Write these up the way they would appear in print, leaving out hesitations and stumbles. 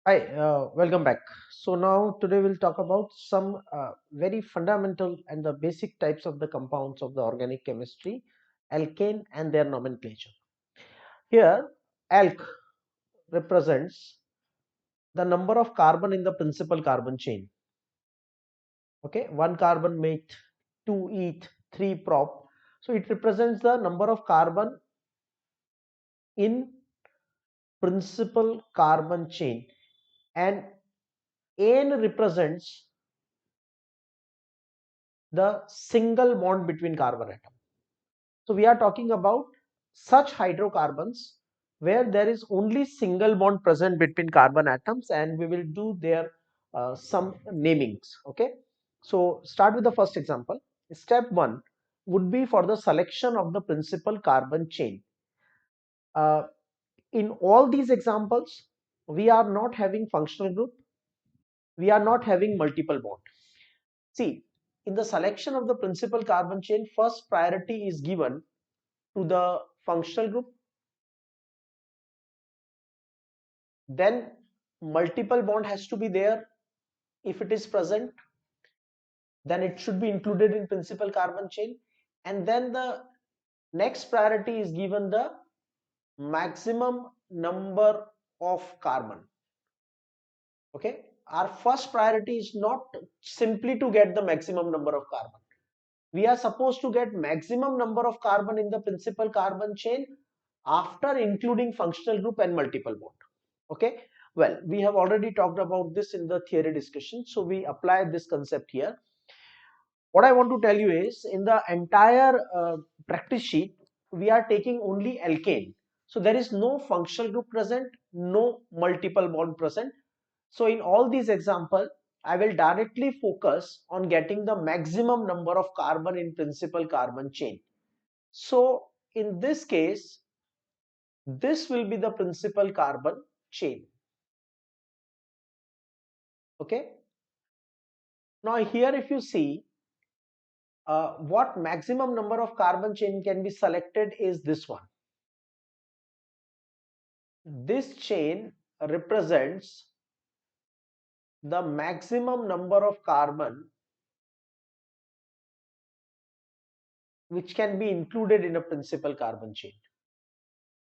Hi, welcome back. So now today we'll talk about some very fundamental and the basic types of the compounds of the organic chemistry, alkane and their nomenclature. Here, alk represents the number of carbon in the principal carbon chain. Okay, one carbon mate, two eth, three prop. So it represents the number of carbon in principal carbon chain, and ane represents the single bond between carbon atoms. So we are talking about such hydrocarbons where there is only single bond present between carbon atoms, and we will do their some namings. Okay, so start with the first example. Step 1 would be for the selection of the principal carbon chain. uh, in all these examples we are not having functional group, we are not having multiple bond. See, in the selection of the principal carbon chain, first priority is given to the functional group, then multiple bond has to be there. If it is present, then it should be included in principal carbon chain, and then the next priority is given the maximum number of carbon. Okay, our first priority is not simply to get the maximum number of carbon. We are supposed to get maximum number of carbon in the principal carbon chain after including functional group and multiple bond. Okay, well, we have already talked about this in the theory discussion, so we apply this concept here. What I want to tell you is, in the entire practice sheet we are taking only alkane, so there is no functional group present, no multiple bond present. So in all these examples I will directly focus on getting the maximum number of carbon in principal carbon chain. So in this case, this will be the principal carbon chain. Okay, now here if you see, what maximum number of carbon chain can be selected is this one. This chain represents the maximum number of carbon which can be included in a principal carbon chain.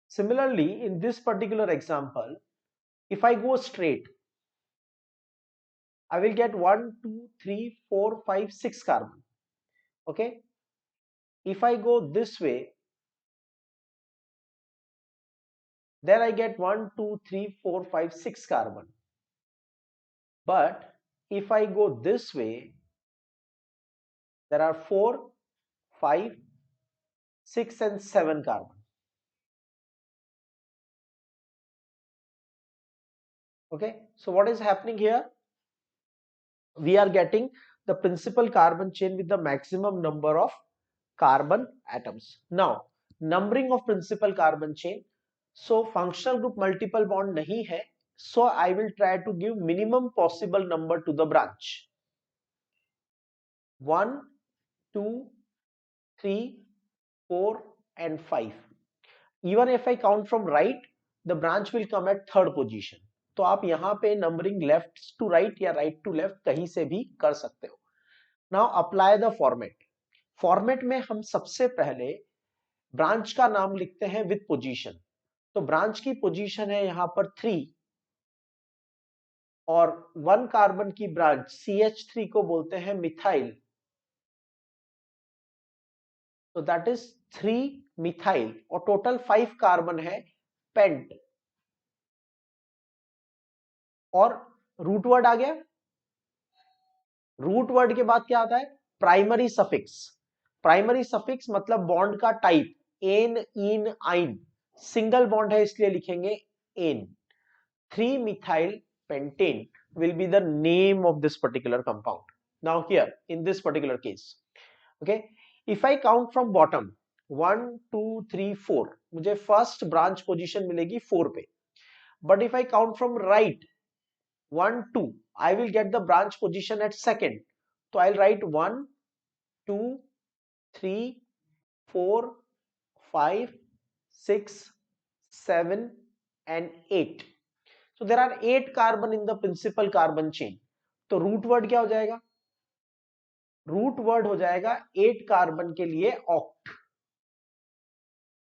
Similarly, in this particular example, if I go straight, I will get 1, 2, 3, 4, 5, 6 carbon. Okay, if I go this way, then I get 1, 2, 3, 4, 5, 6 carbon. But if I go this way, there are 4, 5, 6 and 7 carbon. Okay, so what is happening here? We are getting the principal carbon chain with the maximum number of carbon atoms. Now, numbering of principal carbon chain. So functional group multiple bond nahi hai, so I will try to give minimum possible number to the branch. 1, 2, 3, 4 and 5. Even if I count from right, the branch will come at third position. तो आप यहाँ पे numbering left to right या right to left कहीं से भी कर सकते हो. Now apply the format. Format में हम सबसे पहले ब्रांच का नाम लिखते हैं विद पोजीशन. तो ब्रांच की पोजीशन है यहां पर 3, और 1 कार्बन की ब्रांच CH3 को बोलते हैं मिथाइल. तो दैट इज 3 मिथाइल, और टोटल 5 कार्बन है पेंट. और रूट वर्ड आ गया. रूट वर्ड के बाद क्या आता है? Primary suffix. प्राइमरी सफिक्स मतलब बॉन्ड का टाइप, एन, इन, आइन. सिंगल बॉन्ड है इसलिए लिखेंगे N. 3 methyl pentane will be the name of this particular compound. Now here in this particular case, okay, if I count from bottom 1, 2, 3, 4, मुझे first branch position मिलेगी 4 पे. But if I count from right 1, 2, I will get the branch position at second. So I'll write 1, 2, 3, 4, 5, 6, 7 and 8. So there are 8 carbon in the principal carbon chain. तो root word क्या हो जाएगा? Root word हो जाएगा 8 carbon के लिए oct,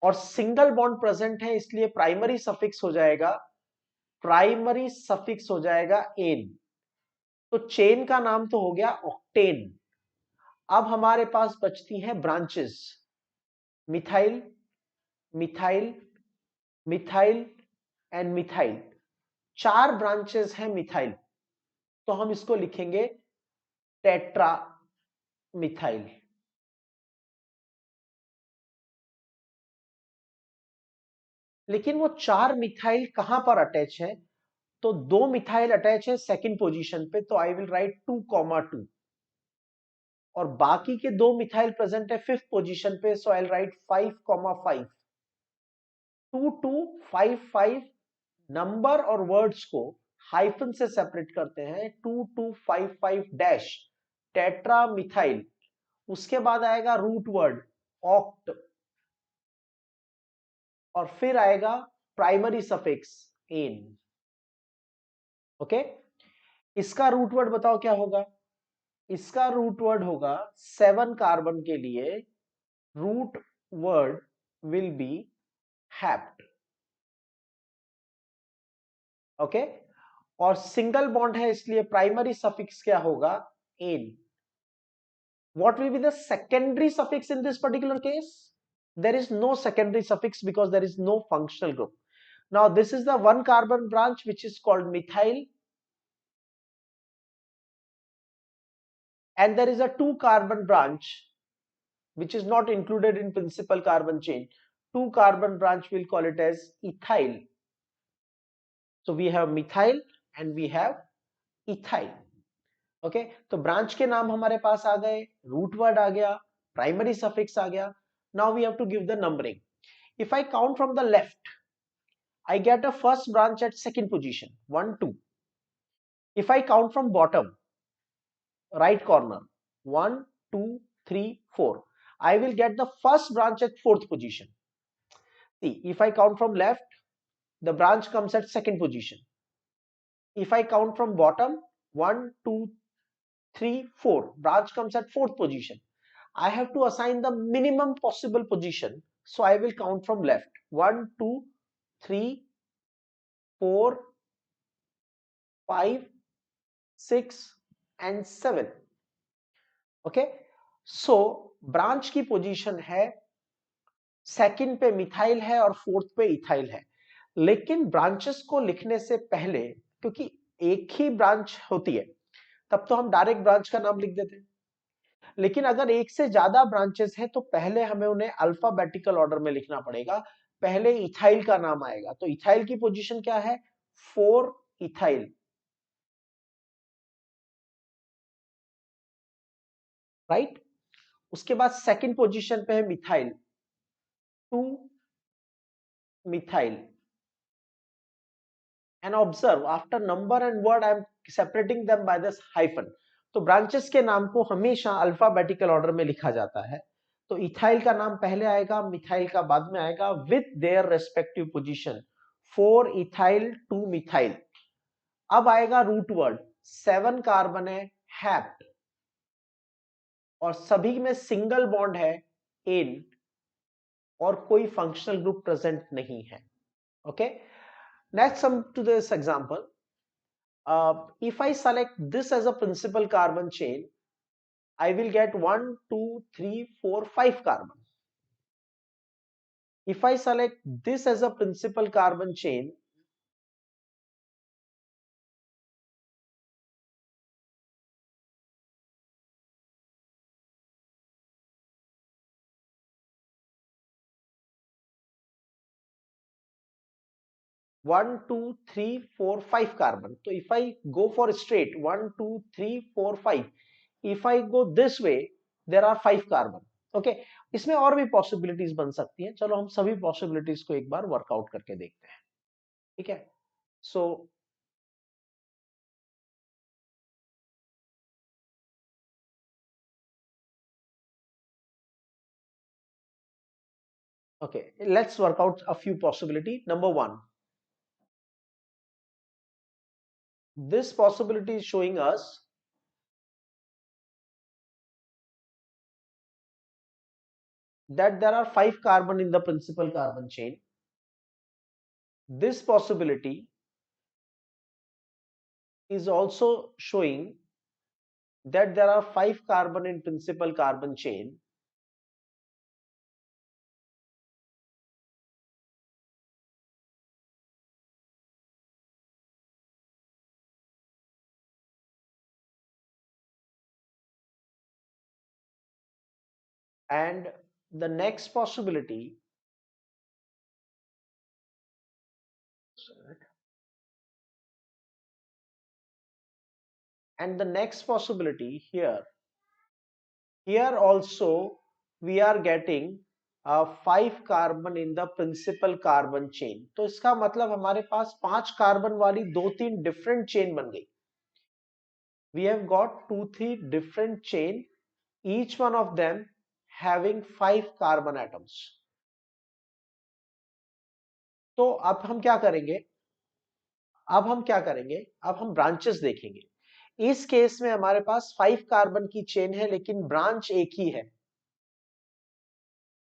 और single bond present है इसलिए प्राइमरी सफिक्स हो जाएगा, प्राइमरी सफिक्स हो जाएगा एन। तो चेन का नाम तो हो गया ऑक्टेन। अब हमारे पास बचती हैं branches, methyl, methyl, methyl and methyl. 4 branches हैं मिथाइल, तो हम इसको लिखेंगे टेट्रा मिथाइल। लेकिन वो 4 मिथाइल कहां पर अटैच है? तो 2 मिथाइल अटैच है सेकंड पोजीशन पे, तो आई विल राइट 2,2, और बाकी के 2 मिथाइल प्रेजेंट है फिफ्थ पोजीशन पे, सो आई विल राइट 5,5। 2 2 5 5 नंबर और वर्ड्स को हाइफन से सेपरेट करते हैं, 2255 डैश टेट्रा मिथाइल। उसके बाद आएगा रूट वर्ड ऑक्ट, और फिर आएगा प्राइमरी सफिक्स एन। ओके, इसका रूट वर्ड बताओ क्या होगा? इसका रूट वर्ड होगा 7 कार्बन के लिए root word will be hept. Okay, और सिंगल बॉन्ड है इसलिए प्राइमरी सफिक्स क्या होगा? Ane. What will be the secondary suffix in this particular case? There is no secondary suffix because there is no functional group. Now this is the 1 carbon branch which is called methyl, and there is a 2 carbon branch which is not included in principal carbon chain. 2 carbon branch, we'll call it as ethyl. So we have methyl and we have ethyl. Okay, तो branch के नाम हमारे पास आ गए, root word आ गया, primary suffix आ गया. Now we have to give the numbering. If I count from the left, I get a first branch at second position, 1 2. If I count from bottom, right corner, 1 2 3 4, I will get the first branch at fourth position. See, if I count from left, the branch comes at second position. If I count from bottom, 1 2 3 4, branch comes at fourth position. I have to assign the minimum possible position, so I will count from left, 1 2 3 4 5 6 and 7. Okay, so branch की position है second पे methyl है और fourth पे ethyl है, लेकिन branches को लिखने से पहले, क्योंकि एक ही ब्रांच होती है, तब तो हम डायरेक्ट ब्रांच का नाम लिख देते हैं, लेकिन अगर एक से ज्यादा ब्रांचेस हैं तो पहले हमें उन्हें अल्फाबेटिकल ऑर्डर में लिखना पड़ेगा. पहले इथाइल का नाम आएगा, तो इथाइल की पोजीशन क्या है? 4 इथाइल, राइट. उसके बाद सेकंड पोजीशन पे है methyl, 2 methyl. And observe, after number and word I am separating them by this hyphen. तो ब्रांचेस के नाम को हमेशा अल्फाबेटिकल ऑर्डर में लिखा जाता है. तो इथाइल का नाम पहले आएगा, मिथाइल का बाद में आएगा, with their respective position. 4 ethyl 2 methyl. अब आएगा रूट वर्ड, 7 कार्बन है, हैप्ड, और सभी में सिंगल बॉन्ड है, इन, और कोई फंक्शनल ग्रुप प्रेजेंट नहीं है. Okay, next come to this example. If I select this as a principal carbon chain, I will get 1 2 3 4 5 carbon. If I select this as a principal carbon chain, one, two, three, four, 5 carbon. So if I go for straight 1 2 3 4 5, if I go this way, there are 5 carbon. Okay, इसमें और भी possibilities बन सकती हैं. चलो हम सभी possibilities को एक बार वर्कआउट करके देखते हैं. ठीक है, सो okay, let's work out a few possibility. Number 1, this possibility is showing us that there are 5 carbon in the principal carbon chain. This possibility is also showing that there are 5 carbon in principal carbon chain, and the next possibility here also we are getting 5 carbon in the principal carbon chain. तो इसका मतलब हमारे पास 5 carbon वाली 2-3 different chain बन गई. We have got 2-3 different chain, each one of them having 5 carbon atoms. तो अब हम क्या करेंगे, अब हम ब्रांचेस देखेंगे. इस केस में हमारे पास 5 कार्बन की चेन है लेकिन ब्रांच एक ही है.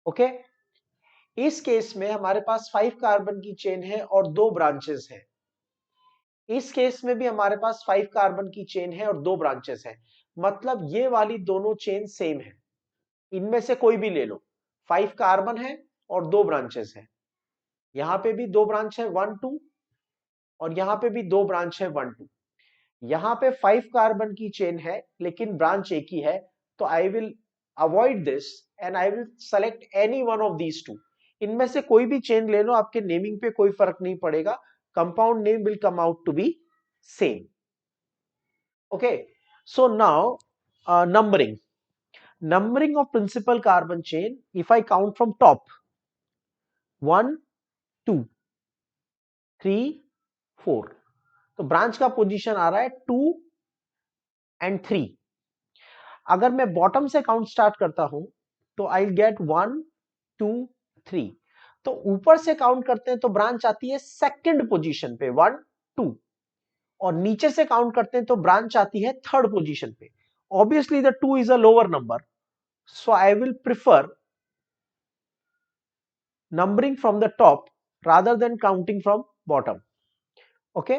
ओके, इस केस में हमारे पास 5 कार्बन की चेन है और 2 ब्रांचेस हैं. इस केस में भी हमारे पास 5 कार्बन की चेन है और 2 ब्रांचेस हैं. मतलब ये वाली दोनों चेन सेम है. इनमें से कोई भी ले लो, 5 कार्बन है और 2 ब्रांचेस है. यहां पे भी 2 ब्रांच है 1 2, और यहां पे भी 2 ब्रांच है 1 2. यहां पे 5 कार्बन की चेन है लेकिन ब्रांच एक ही है. तो I will avoid this and I will select any one of these two. इनमें से कोई भी चेन ले लो, आपके नेमिंग पे कोई फर्क नहीं पड़ेगा. Compound name will come out to be same. Okay, so now numbering of principal carbon chain. If I count from top, 1 2 3 4, तो ब्रांच का पोजीशन आ रहा है 2 एंड 3. अगर मैं बॉटम से काउंट स्टार्ट करता हूं तो आई गेट 1 2 3. तो ऊपर से काउंट करते हैं तो ब्रांच आती है सेकंड पोजीशन पे 1 2, और नीचे से काउंट करते हैं तो ब्रांच आती है थर्ड पोजीशन पे. Obviously the 2 is a lower number, so I will prefer numbering from the top rather than counting from bottom. Okay,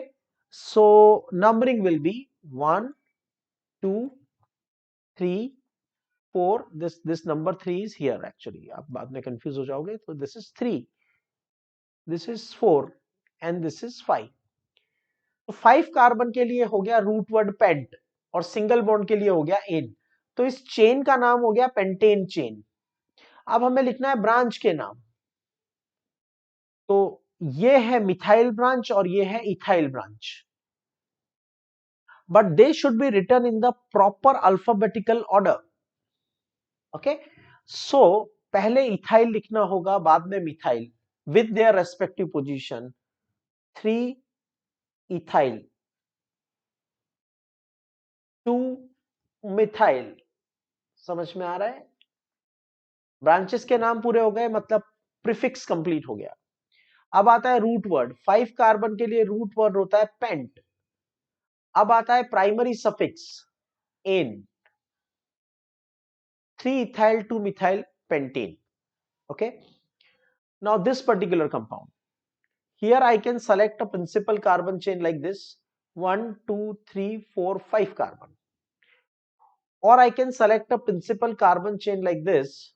so numbering will be 1 2 3 4. This number 3 is here. Actually आप बाद में confuse हो जाओगे. तो this is 3, this is 4 and this is 5. तो 5 carbon के लिए हो गया रूट वर्ड पेंट और सिंगल बॉन्ड के लिए हो गया एन. तो इस चेन का नाम हो गया पेंटेन चेन. अब हमें लिखना है ब्रांच के नाम. तो ये है मिथाइल ब्रांच और ये है ethyl branch, but they should be written in the proper alphabetical order. Okay, so पहले इथाइल लिखना होगा, बाद में methyl with their respective position. 3 ethyl, 2 methyl. समझ में आ रहा है? ब्रांचेस के नाम पूरे हो गए, मतलब प्रीफिक्स कंप्लीट हो गया. अब आता है रूट वर्ड. 5 कार्बन के लिए रूट वर्ड होता है पेंट. अब आता है primary suffix ane. 3 ethyl 2 methyl pentane. Okay, now this particular compound, here I can select a principal carbon chain like this, 1 2 3 4 5 carbon, or I can select a principal carbon chain like this,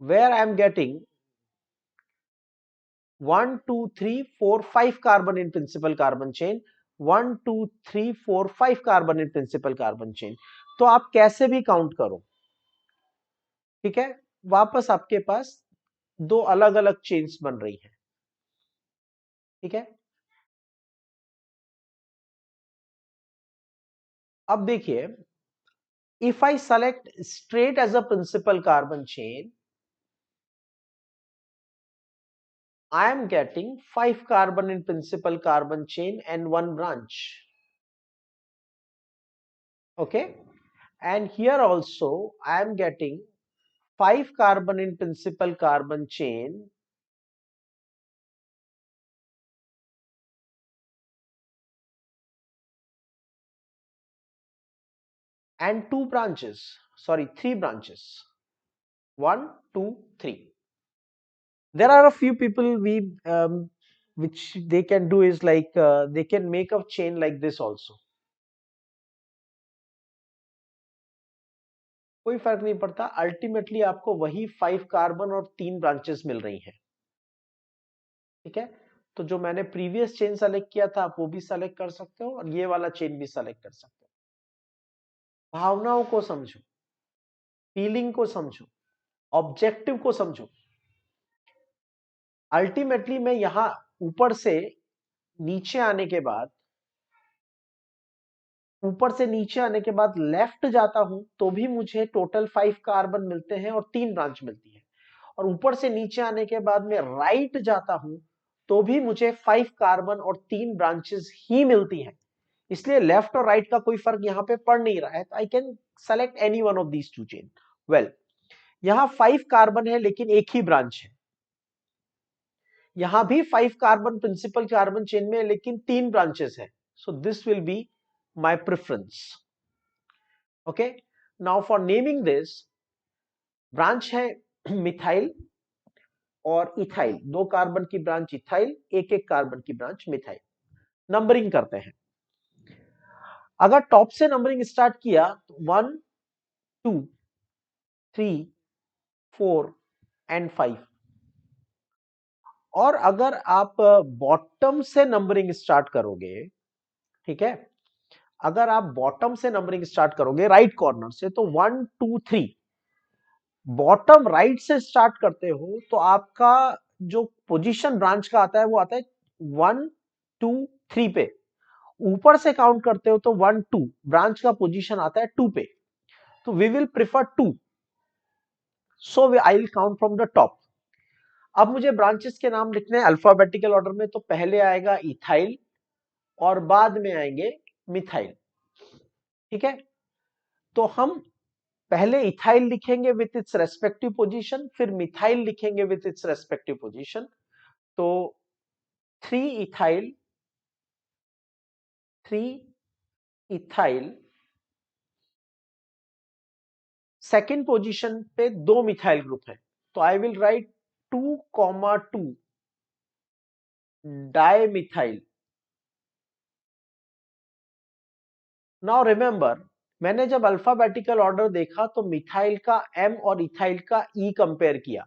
where I am getting 1 2 3 4 5 carbon in principal carbon chain, 1 2 3 4 5 carbon in principal carbon chain. तो आप कैसे भी count करो, ठीक है, वापस आपके पास 2 अलग अलग चेन्स बन रही है. ठीक है, अब देखिए, if I select straight as a principal carbon chain, I am getting 5 carbon in principal carbon chain and 1 branch. Okay, and here also I am getting 5 carbon in principal carbon chain and 2 branches, sorry, 3 branches. 1, 2, 3. There are a few people which they can do is like they can make a chain like this also. कोई फर्क नहीं पड़ता, ultimately आपको वही 5 carbon और 3 branches मिल रही हैं. ठीक है, तो जो मैंने प्रीवियस चेन सेलेक्ट किया था आप वो भी सेलेक्ट कर सकते हो और ये वाला चेन भी सेलेक्ट कर सकते हो. भावनाओं को समझो, फीलिंग को समझो, ऑब्जेक्टिव को समझो. अल्टीमेटली मैं यहां ऊपर से नीचे आने के बाद लेफ्ट जाता हूं तो भी मुझे टोटल 5 कार्बन मिलते हैं और 3 ब्रांच मिलती है. और ऊपर से नीचे आने के बाद मैं राइट जाता हूं तो भी मुझे 5 कार्बन और 3 ब्रांचेस ही मिलती हैं. इसलिए लेफ्ट और राइट का कोई फर्क यहां पे पड़ नहीं रहा है. I can select any one of these two chain. Well, यहां 5 कार्बन है लेकिन एक ही ब्रांच है. यहां भी 5 कार्बन प्रिंसिपल कार्बन चेन में लेकिन 3 ब्रांचेस है. So this will be my preference. Okay, now for naming this, branch है मिथाइल और इथाइल. 2 कार्बन की ब्रांच इथाइल, एक एक कार्बन की ब्रांच मिथाइल. नंबरिंग करते हैं. अगर टॉप से नंबरिंग स्टार्ट किया तो 1, 2, 3, 4 एंड 5. और अगर आप बॉटम से नंबरिंग स्टार्ट करोगे, ठीक है, अगर आप बॉटम से नंबरिंग स्टार्ट करोगे राइट कॉर्नर से तो 1, 2, 3. बॉटम राइट से स्टार्ट करते हो तो आपका जो पोजीशन ब्रांच का आता है वो आता है 1, 2, 3 पे. ऊपर से काउंट करते हो तो 1, 2 ब्रांच का पोजीशन आता है 2 पे. तो we will prefer 2. So I will count from the top. अब मुझे ब्रांचेस के नाम लिखने हैं अल्फाबेटिकल ऑर्डर में. तो पहले आएगा इथाइल और बाद में आएंगे मिथाइल. ठीक है, तो हम पहले इथाइल लिखेंगे विथ इट्स रेस्पेक्टिव पोजीशन, फिर मिथाइल लिखेंगे विथ इट्स रेस्पेक्टिव पोजीशन. तो 3 इथाइल, 3 इथाइल. सेकेंड पोजीशन पे 2 मिथाइल ग्रुप है तो I will write 2,2 dimethyl. Now remember, मैंने जब अल्फाबेटिकल ऑर्डर देखा तो मिथाइल का एम और इथाइल का ई कंपेयर किया.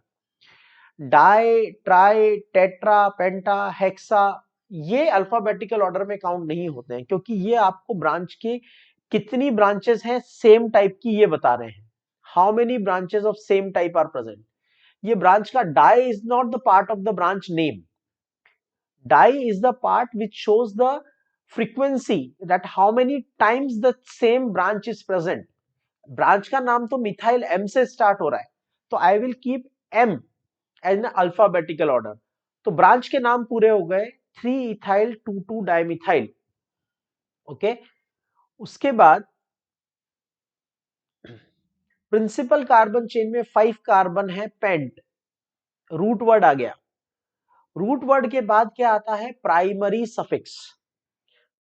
डाई, ट्राई, टेट्रा, पेंटा, हेक्सा ये अल्फाबेटिकल ऑर्डर में काउंट नहीं होते हैं क्योंकि ये आपको ब्रांच के कितनी ब्रांचेस हैं सेम टाइप की ये बता रहे हैं. How many branches of same type are present. ये ब्रांच का die is not the part of the branch name. Die is the part which shows the frequency that how many times the same branch is present. Branch का नाम तो methyl M से start हो रहा है तो I will keep em as an alphabetical order. तो branch के नाम पूरे हो गए 3 इथाइल 2, 2 डाइमिथाइल. ओके, उसके बाद प्रिंसिपल कार्बन चेन में 5 कार्बन है पेंट. रूट वर्ड आ गया. रूट वर्ड के बाद क्या आता है primary suffix.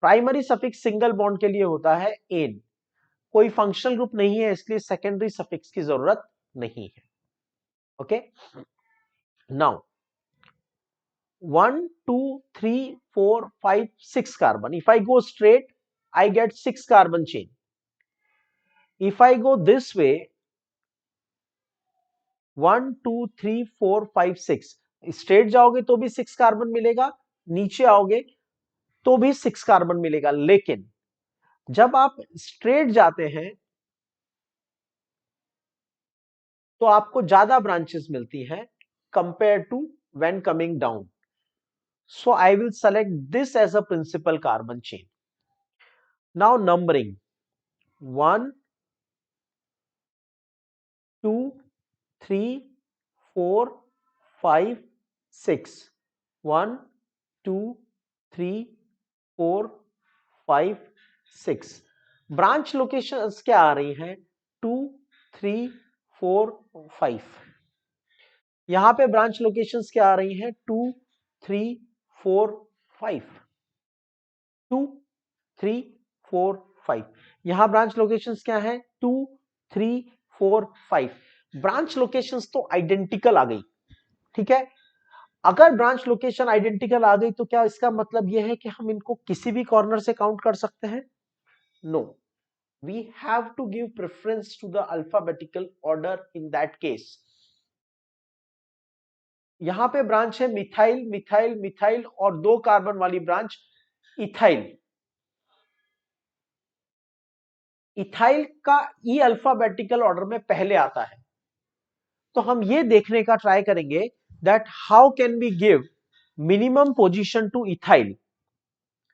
Primary suffix single bond के लिए होता है एन. कोई फंक्शनल ग्रुप नहीं है इसलिए सेकेंडरी सफिक्स की जरूरत नहीं है. Okay, now 1, 2, 3, 4, 5, 6 carbon. If I go straight I get 6 carbon chain. If I go this way 1, 2, 3, 4, 5, 6. Straight जाओगे तो भी 6 कार्बन मिलेगा, नीचे आओगे तो भी 6 कार्बन मिलेगा. लेकिन जब आप स्ट्रेट जाते हैं तो आपको ज्यादा ब्रांचेस मिलती हैं compare to when coming down. So I will select this as a principal carbon chain. Now numbering 1, 2, 3, 4, 5, 6. 1, 2, 3, 4, 5, 6. Branch locations क्या आ रही हैं 2, 3, 4 5। यहां पे ब्रांच लोकेशंस क्या आ रही हैं? 2 3 4 5। 2 3 4 5। यहां ब्रांच लोकेशंस क्या है? 2 3 4 5। ब्रांच लोकेशंस तो आइडेंटिकल आ गई, ठीक है। अगर ब्रांच लोकेशन आइडेंटिकल आ गई तो क्या इसका मतलब यह है कि हम इनको किसी भी कॉर्नर से काउंट कर सकते हैं? No, we have to give preference to the alphabetical order in that case. यहां पे ब्रांच है मिथाइल मिथाइल मिथाइल और 2 कार्बन वाली ब्रांच इथाइल। इथाइल का ई अल्फाबेटिकल ऑर्डर में पहले आता है, तो हम ये देखने का ट्राई करेंगे that how can we give minimum position to ethyl.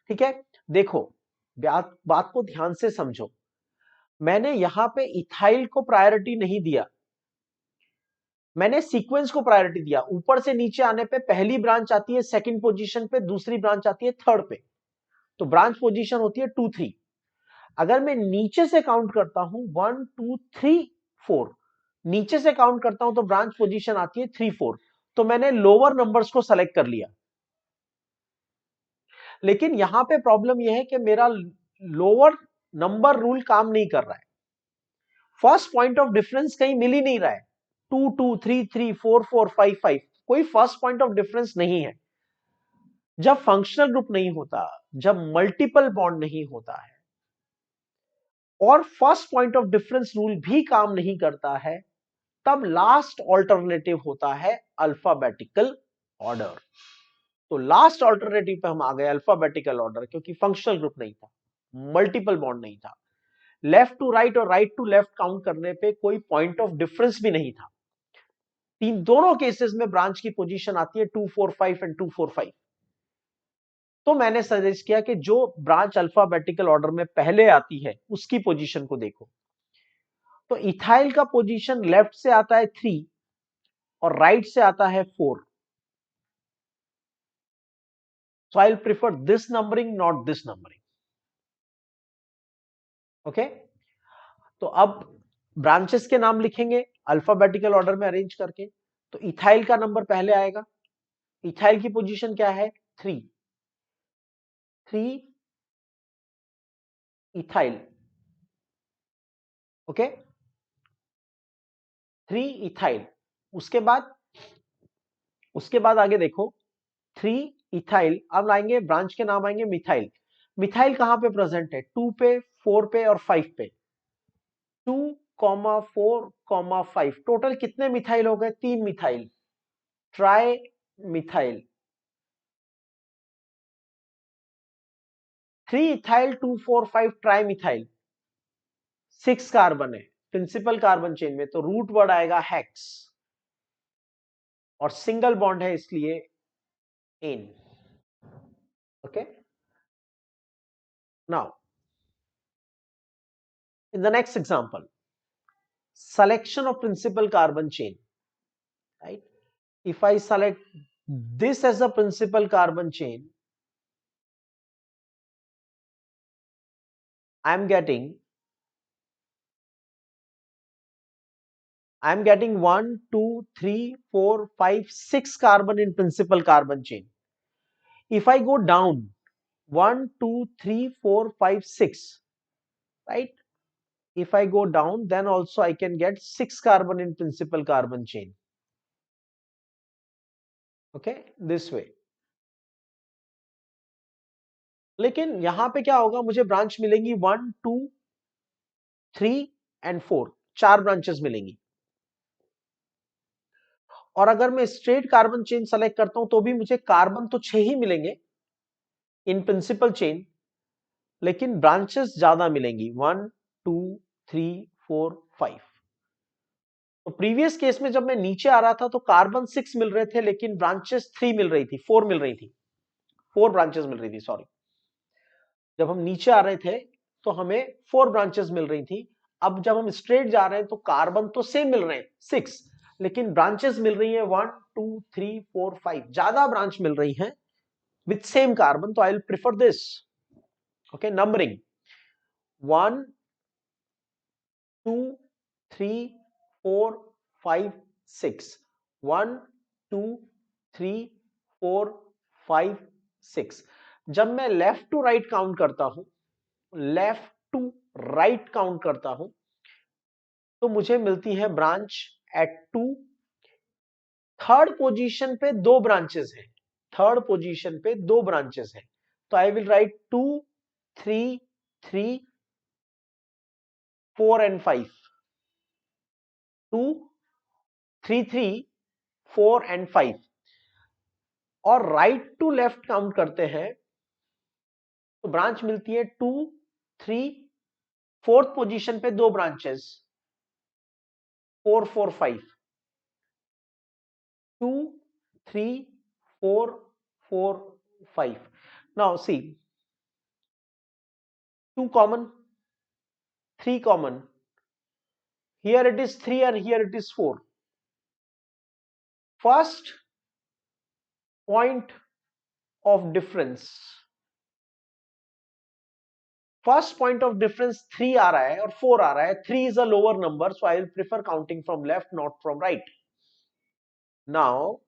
ठीक है, देखो बात को ध्यान से समझो। मैंने यहां पे इथाइल को प्रायोरिटी नहीं दिया, मैंने सीक्वेंस को प्रायोरिटी दिया। ऊपर से नीचे आने पे पहली ब्रांच आती है सेकंड पोजीशन पे, दूसरी ब्रांच आती है थर्ड पे, तो ब्रांच पोजीशन होती है 2 3। अगर मैं नीचे से काउंट करता हूं 1 2 3 4, नीचे से काउंट करता हूं तो ब्रांच पोजीशन आती है 3 4, तो मैंने लोअर नंबर्स को सेलेक्ट कर लिया। लेकिन यहां पे प्रॉब्लम यह है कि मेरा लोअर नंबर रूल काम नहीं कर रहा है। फर्स्ट पॉइंट ऑफ डिफरेंस कहीं मिल ही नहीं रहा है। 2 2 3 3 4 4 5 5, कोई फर्स्ट पॉइंट ऑफ डिफरेंस नहीं है। जब फंक्शनल ग्रुप नहीं होता, जब मल्टीपल बॉन्ड नहीं होता है और first point of difference rule भी काम नहीं करता है, तब लास्ट ऑल्टरनेटिव होता है अल्फाबेटिकल ऑर्डर। तो लास्ट ऑल्टरनेटिव पे हम आ गए अल्फाबेटिकल ऑर्डर, क्योंकि फंक्शनल ग्रुप नहीं था, मल्टीपल बॉन्ड नहीं था, लेफ्ट टू राइट और राइट टू लेफ्ट काउंट करने पे कोई पॉइंट ऑफ डिफरेंस भी नहीं था। दोनों केसेस में ब्रांच की पोजीशन आती है 2 4 5 एंड 2 4 5। तो मैंने सजेस्ट किया कि जो ब्रांच अल्फाबेटिकल ऑर्डर में पहले आती है उसकी पोजीशन को देखो। तो इथाइल का पोजीशन लेफ्ट से आता है 3 और राइट से आता है 4। So I'll prefer this numbering, not this numbering. Okay? तो अब ब्रांचेस के नाम लिखेंगे अल्फाबेटिकल ऑर्डर में अरेंज करके। तो इथाइल का नंबर पहले आएगा। इथाइल की पोजीशन क्या है? 3 3 इथाइल। Okay, 3 ethyl. उसके बाद आगे देखो 3 इथाइल। अब लाएंगे ब्रांच के नाम आएंगे मिथाइल। मिथाइल कहां पे प्रेजेंट है? 2 पे, 4 पे और 5 पे। 2 4 5, टोटल कितने मिथाइल हो गए? 3 methyl, trimethyl. 3 ethyl 2 4 5 trimethyl. 6 carbon है प्रिंसिपल कार्बन चेन में, तो रूट वर्ड आएगा हेक्स और सिंगल बॉन्ड है इसलिए ane. Okay, now in the next example, selection of principal carbon chain, right? If I select this as a principal carbon chain, I'm getting 1 2 3 4 5 6 carbon in principal carbon chain. If I go down 1 2 3 4 5 6, right? If I go down, then also I can get 6 carbon in principal carbon chain. Okay, this way. लेकिन यहां पे क्या होगा? मुझे branch मिलेंगी 1 2 3 and 4, 4 branches मिलेंगी। और अगर मैं स्ट्रेट कार्बन चेन सेलेक्ट करता हूं तो भी मुझे कार्बन तो 6 ही मिलेंगे इन प्रिंसिपल चेन, लेकिन ब्रांचेस ज्यादा मिलेंगी 1 2 3 4 5। तो प्रीवियस केस में जब मैं नीचे आ रहा था तो कार्बन 6 मिल रहे थे, लेकिन ब्रांचेस 3 मिल रही थी, 4 मिल रही थी, 4 ब्रांचेस मिल रही थी, सॉरी। जब हम नीचे आ रहे थे तो हमें 4 ब्रांचेस मिल रही थी। अब जब हम स्ट्रेट जा रहे हैं तो कार्बन तो सेम मिल रहे हैं 6, लेकिन ब्रांचेस मिल रही है 1 2 3 4 5, ज्यादा ब्रांच मिल रही है with same carbon, so I'll prefer this. Okay, numbering 1 2 3 4 5 6, 1 2 3 4 5 6। जब मैं लेफ्ट टू राइट काउंट करता हूं, लेफ्ट टू राइट काउंट करता हूं, तो मुझे मिलती है ब्रांच एट 2। थर्ड पोजीशन पे दो ब्रांचेस हैं, थर्ड पोजीशन पे दो ब्रांचेस हैं, तो I will write 2 3 3 4 and 5, 2 3 3 4 and 5। और राइट टू लेफ्ट काउंट करते हैं तो ब्रांच मिलती है 2 3, फोर्थ पोजीशन पे दो branches 4 4 5, 2 3 4 4 5। Now see, 2 common, 3 common, here it is 3 and here it is 4. First point of difference, first point of difference 3 आ रहा है और 4 आ रहा है. 3 is a lower number, so I will prefer counting from left, not from right. Now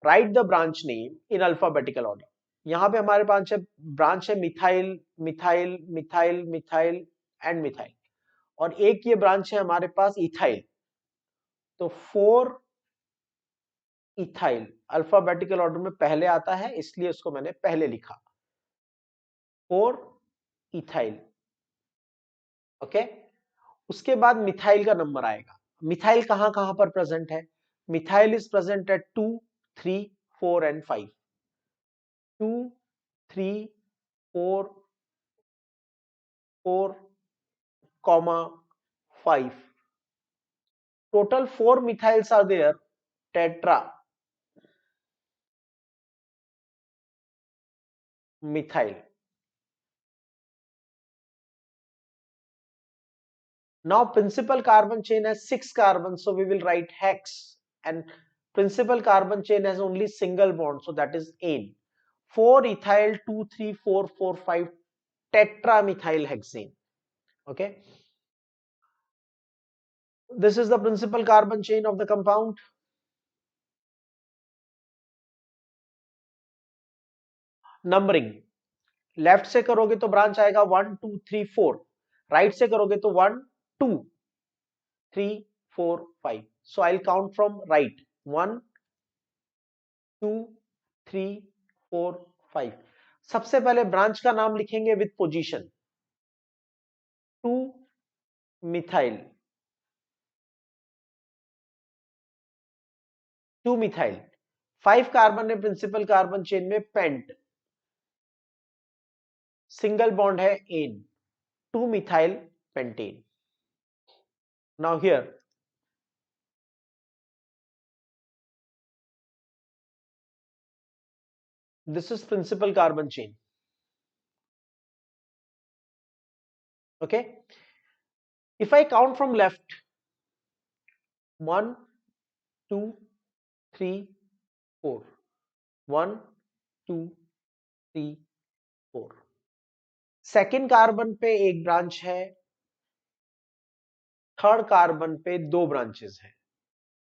write the branch name in alphabetical order. यहां पे हमारे पास branch है methyl methyl methyl methyl and methyl, और एक ये ब्रांच है हमारे पास इथाइल. तो 4 इथाइल अल्फाबेटिकल ऑर्डर में पहले आता है, इसलिए उसको मैंने पहले लिखा 4 इथाइल. ओके, उसके बाद मिथाइल का नंबर आएगा. मिथाइल कहां कहां पर प्रेजेंट है? Methyl is present at 2 3 4 and 5. 2 3 4 4 comma 5. Total 4 methyls are there. Tetra methyl. Now principal carbon chain has 6 carbons, so we will write hex, and principal carbon chain has only single bond, so that is ane. 4 ethyl 2 3 4 4 5 tetramethyl hexane. Okay, this is the principal carbon chain of the compound. Numbering, left से करोगे तो branch आएगा 1 2 3 4, right से करोगे तो 1 2 3 4 5. So I'll count from right. 1 2 3 4 5. सबसे पहले branch का नाम लिखेंगे with position. 2 methyl, 2 methyl. 5 carbon है प्रिंसिपल कार्बन चेन में, पेंट, सिंगल बॉन्ड है ane, 2 methyl pentane. Now here this is principal carbon chain. Okay, if I count from left, 1 2 3 4, 1 2 3 4. Second carbon पे एक ब्रांच है, third carbon पे दो branches हैं.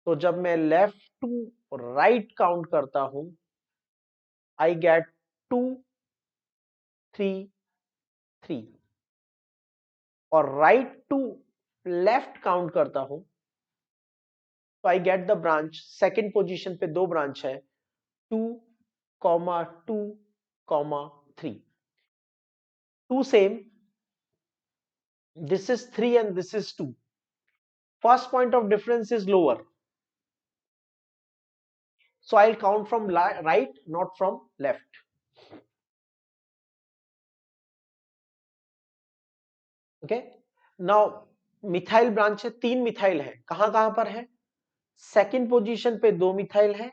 तो जब मैं लेफ्ट टू राइट काउंट करता हूं, आई गेट 2 3 3, और राइट टू लेफ्ट काउंट करता हूं तो I get the branch. Second position पे दो ब्रांच है, 2 2 3. 2 same, this is 3 and this is 2. First point of difference is lower, so I'll count from right, not from left. Okay, now methyl branch है, 3 methyl है. कहां कहां पर है? Second position पे 2 मिथाइल है,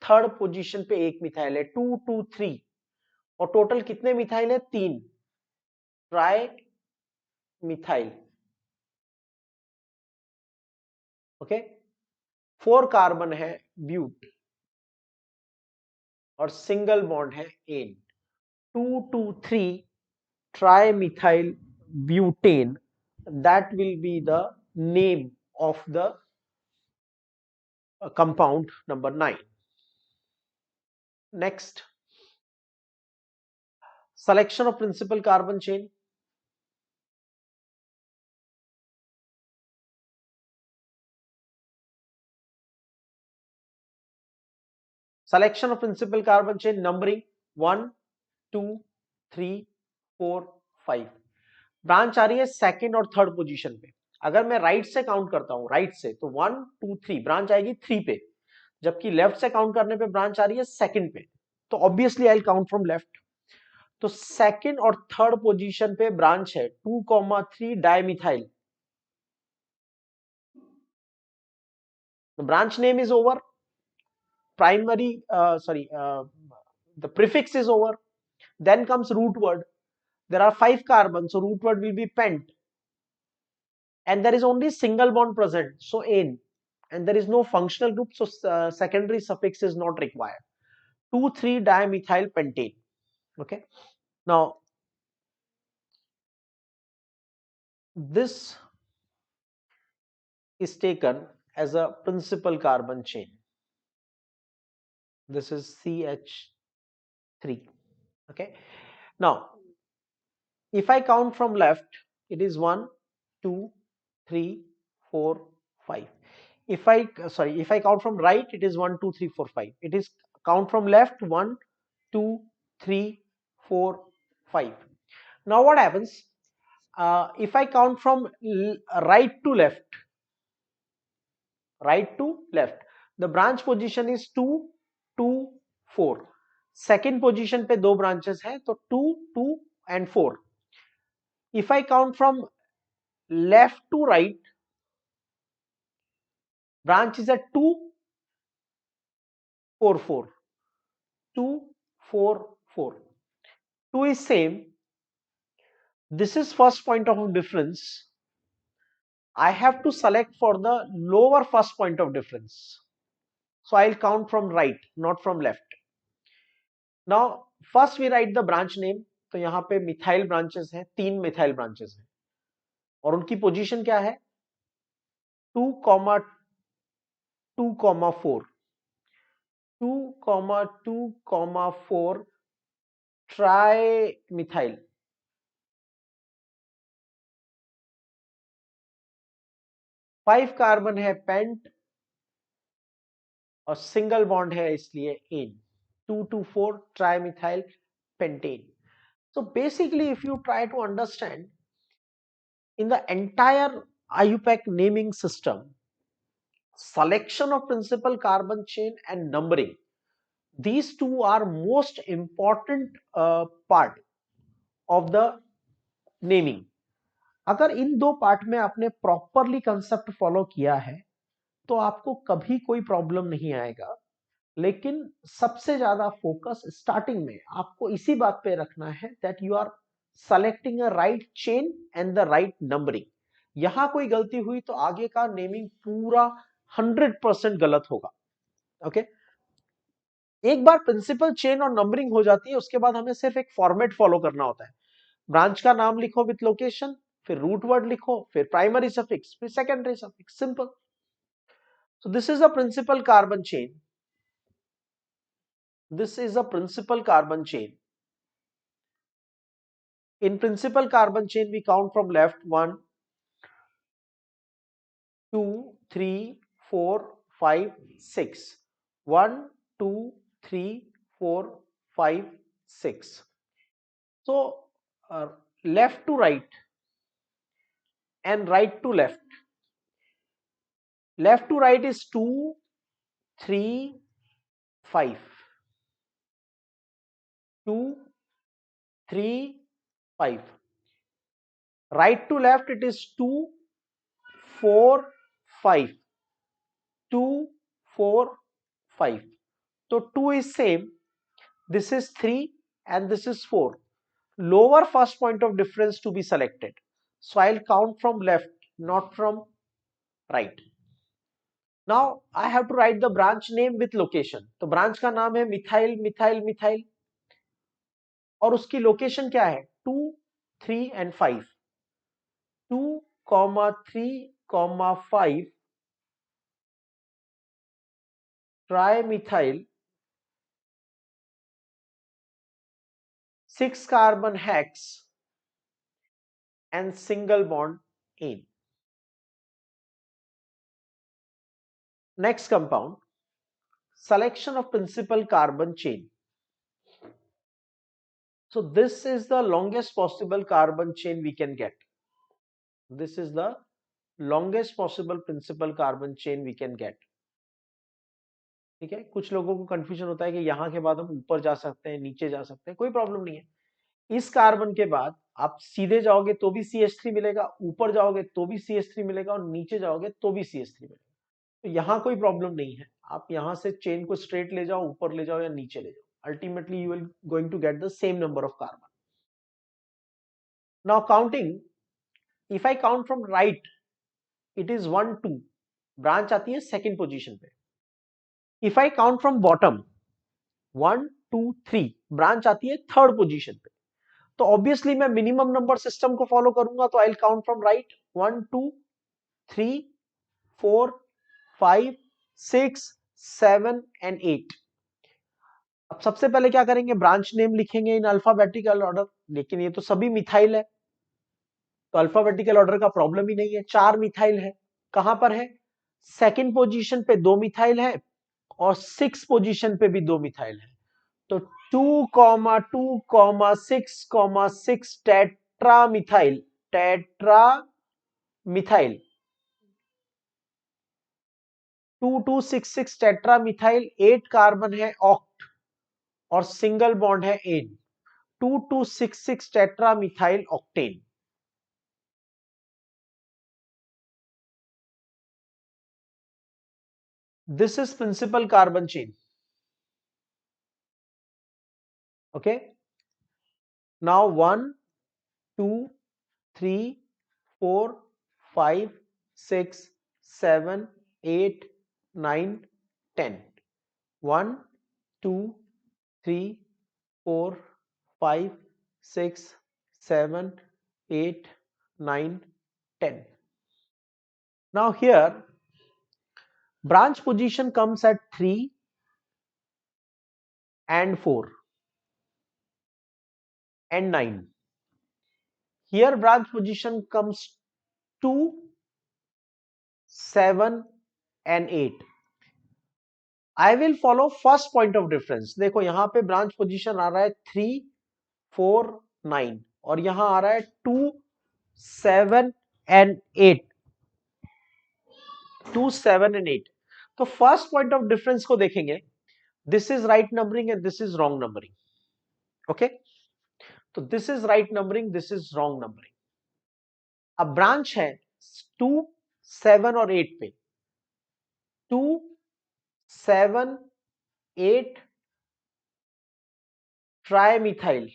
थर्ड पोजीशन पे 1 मिथाइल है, 2 2 3. और टोटल कितने मिथाइल है? 3. Tri methyl. ओके, 4 कार्बन है ब्यूट, और सिंगल बॉन्ड है ane. 2 2 3 trimethyl butane. That will be the name of the compound number 9. Next, selection of principal carbon chain. Selection of principal carbon chain, numbering 1, 2, 3, 4, 5. Branch आ रही है second और third position पे. अगर मैं right से count करता हूं, right से, तो 1, 2, 3 ब्रांच आएगी 3 पे, जबकि लेफ्ट से काउंट करने पे ब्रांच आ रही है सेकंड पे. तो obviously I will count from left. तो सेकंड और थर्ड पोजीशन पे ब्रांच है 2,3 dimethyl. The branch name is over, primary the prefix is over, then comes root word. There are 5 carbons, so root word will be pent, and there is only single bond present, so ane, and there is no functional group, so secondary suffix is not required. 2,3 dimethyl pentane. Okay, now this is taken as a principal carbon chain. This is CH3. Okay, now if I count from left, it is 1, 2, 3, 4, 5. If I count from right, it is 1, 2, 3, 4, 5. It is count from left 1, 2, 3, 4, 5. Now what happens? If I count from right to left, the branch position is 2, 2, 4. Second position पे दो branches हैं, तो 2, 2 and 4. If I count from left to right, branch is at 2, 4, 4. 2, 4, 4. 2 is same. This is first point of difference. I have to select for the lower first point of difference. So I'll count from right, not from left. Now first we write the branch name. तो यहाँ पे methyl branches हैं, 3 methyl branches हैं, और उनकी position क्या है? 2, 2, 4. 2, 2, 4 trimethyl. 5 carbon है पेंट और सिंगल बॉन्ड है इसलिए N. 2 to 4 trimethyl pentane. So basically, if you try to understand, in the entire IUPAC naming system, selection of principal carbon chain and numbering, these two are most important part of the naming. अगर इन दो part में आपने properly concept follow किया है तो आपको कभी कोई प्रॉब्लम नहीं आएगा. लेकिन सबसे ज्यादा फोकस स्टार्टिंग में आपको इसी बात पे रखना है that you are selecting a right chain and the right numbering. यहां कोई गलती हुई तो आगे का नेमिंग पूरा 100% गलत होगा. ओके, एक बार प्रिंसिपल चेन और नंबरिंग हो जाती है, उसके बाद हमें सिर्फ एक फॉर्मेट फॉलो करना होता है. ब्रांच का नाम लिखो विथ लोकेशन, फिर रूट वर्ड लिखो, फिर प्राइमरी सफिक्स, फिर secondary suffix, simple. So this is a principal carbon chain. This is a principal carbon chain. In principal carbon chain, we count from left 1, 2, 3, 4, 5, 6. 1, 2, 3, 4, 5, 6. So left to right and right to left. Left to right is 2, 3, 5. 2, 3, 5. Right to left it is 2, 4, 5. 2, 4, 5. So 2 is same. This is 3 and this is 4. Lower first point of difference to be selected. So I'll count from left, not from right. Now I have to write the branch name with location. तो branch का नाम है methyl methyl methyl, और उसकी location क्या है? 2, 3 and 5. 2, 3 5 trimethyl 6 carbon hex and single bond in. Next compound, selection of principal carbon chain. So this is the longest possible carbon chain we can get. This is the longest possible principal carbon chain we can get. ठीक है, कुछ लोगों को confusion होता है कि यहां के बाद हम ऊपर जा सकते हैं, नीचे जा सकते हैं, कोई प्रॉब्लम नहीं है। इस कार्बन के बाद आप सीधे जाओगे तो भी CH3 मिलेगा, ऊपर जाओगे तो भी CH3 मिलेगा और नीचे जाओगे तो भी CH3 मिलेगा। तो यहाँ कोई प्रॉब्लम नहीं है, आप यहाँ से चेन को स्ट्रेट ले जाओ, ऊपर ले जाओ या नीचे ले जाओ, ultimately you will going to get the same number of carbon. Now counting, if I count from right it is 1 2, branch आती है सेकेंड पोजीशन पे। If I count from bottom 1 2 3, branch आती है थर्ड पोजीशन पे। तो obviously मैं minimum number system को follow करूंगा, तो I will count from right 1 2 3 4 5 6 7 and 8। अब सबसे पहले क्या करेंगे, ब्रांच नेम लिखेंगे इन अल्फाबेटिकल ऑर्डर, लेकिन ये तो सभी मिथाइल है तो अल्फाबेटिकल ऑर्डर का प्रॉब्लम ही नहीं है। 4 मिथाइल है, कहां पर है, सेकंड पोजीशन पे 2 मिथाइल है और 6 पोजीशन पे भी 2 मिथाइल है। तो 2,6,6 tetramethyl, tetramethyl 2266 tetramethyl, 8 carbon है ऑक्ट और सिंगल बॉन्ड है ane, 2266 tetramethyl octane. This is principal carbon chain. Okay. Now 1, 2, 3, 4, 5, 6, 7, 8, 9, 10. 1, 2, 3, 4, 5, 6, 7, 8, 9, 10. Now here branch position comes at 3 and 4 and 9. Here branch position comes 2, 7 and 8. I will follow first point of difference. देखो यहाँ पे branch position आ रहा है 3 4 9 और यहाँ आ रहा है 2 7 and 8, 2 7 and 8। तो फर्स्ट पॉइंट ऑफ डिफरेंस को देखेंगे, this is right numbering and this is wrong numbering. Okay, तो this is right numbering, this is wrong numbering. अब ब्रांच है 2 7 और 8 पे, 2 7 8 ट्राइमिथाइल,